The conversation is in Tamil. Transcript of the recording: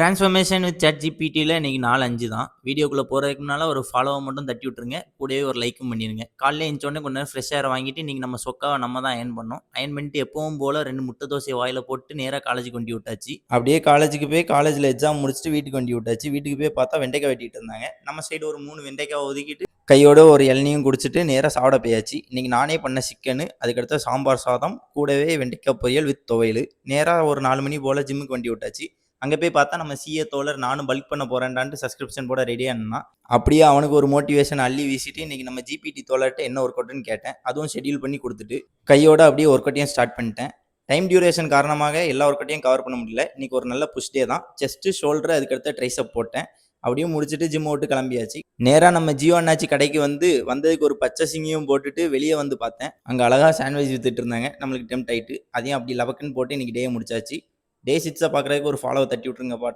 டிரான்ஸ்ஃபர்மேஷன் வித் ChatGPTல இன்னைக்கு நாள் 5 தான். வீடியோக்குள்ள போறதுக்கு முன்னால ஒரு ஃபாலோவ மட்டும் தட்டி விட்டுருங்க. கூடவே ஒரு லைக்கும் பண்ணிருங்க. காலையில எந்திச்ச உடனே கொஞ்ச நேரம் ஃப்ரெஷ் ஏர் வாங்கிட்டு இன்னைக்கு நம்ம சொக்காவ நம்ம தான் அயர்ன் பண்ணோம். அயர்ன் பண்ணிட்டு எப்பவும் போல 2 முட்டை தோசைய வாயில போட்டு நேரா காலேஜுக்கு வண்டி விட்டாச்சு. அப்படியே காலேஜுக்கு போய் காலேஜ்ல எக்ஸாம் முடிச்சுட்டு வீட்டுக்கு வண்டி விட்டாச்சு. வீட்டுக்கு போய் பார்த்தா வெண்டைக்காய் வெட்டிட்டு இருந்தாங்க. நம்ம சைடு ஒரு 3 வெண்டைக்காய் ஒதுக்கிட்டு கையோட ஒரு இளநீயும் குடிச்சிட்டு நேரா சாப்பிட போயாச்சு. இன்னைக்கு நானே பண்ண சிக்கனு, அதுக்கடுத்து சாம்பார் சாதம், கூடவே வெண்டைக்காய் பொரியல் வித் துவையலு. நேரா ஒரு 4 மணி போல ஜிம்முக்கு வண்டி விட்டாச்சு. அங்க போய் பார்த்தா நம்ம சிஏ தோழர் நானும் பல்க் பண்ண போறேன்டான்ட்டு சப்ஸ்கிரிப்ஷன் போட ரெடியா இருந்தான். அப்படியே அவனுக்கு ஒரு மோட்டிவேஷன் அள்ளி வீசிட்டு இன்னைக்கு நம்ம ஜிபிடி தோழர்ட்ட என்ன ஒர்க் அவுட்னு கேட்டேன். அதுவும் ஷெட்யூல் பண்ணி கொடுத்துட்டு கையோட அப்படியே ஒர்க் அவுட்டையும் ஸ்டார்ட் பண்ணிட்டேன். டைம் டியூரேஷன் காரணமாக எல்லா ஒர்க் அவுட்டையும் கவர் பண்ண முடியல. இன்னைக்கு ஒரு நல்ல புஷ் டே தான். செஸ்ட், ஷோல்டர், அதுக்கடுத்து ட்ரைசப் போட்டேன். அப்படியே முடிச்சுட்டு ஜிம் விட்டு கிளம்பியாச்சு. நேரா நம்ம ஜியோ அண்ணாச்சி கடைக்கு வந்ததுக்கு ஒரு பச்சை சிங்கியும் போட்டுட்டு வெளியே வந்து பார்த்தேன். அங்க அழகா சாண்ட்விச் வித்துட்டு இருந்தாங்க. நம்மளுக்கு டெம்ட் ஆயிட்டு அதையும் அப்படி லவக்குன்னு போட்டு இன்னைக்கு டே முடிச்சாச்சு. டே 6 பார்க்கறதுக்கு ஒரு ஃபாலோவை தட்டி விட்டுருங்க பாட்டா.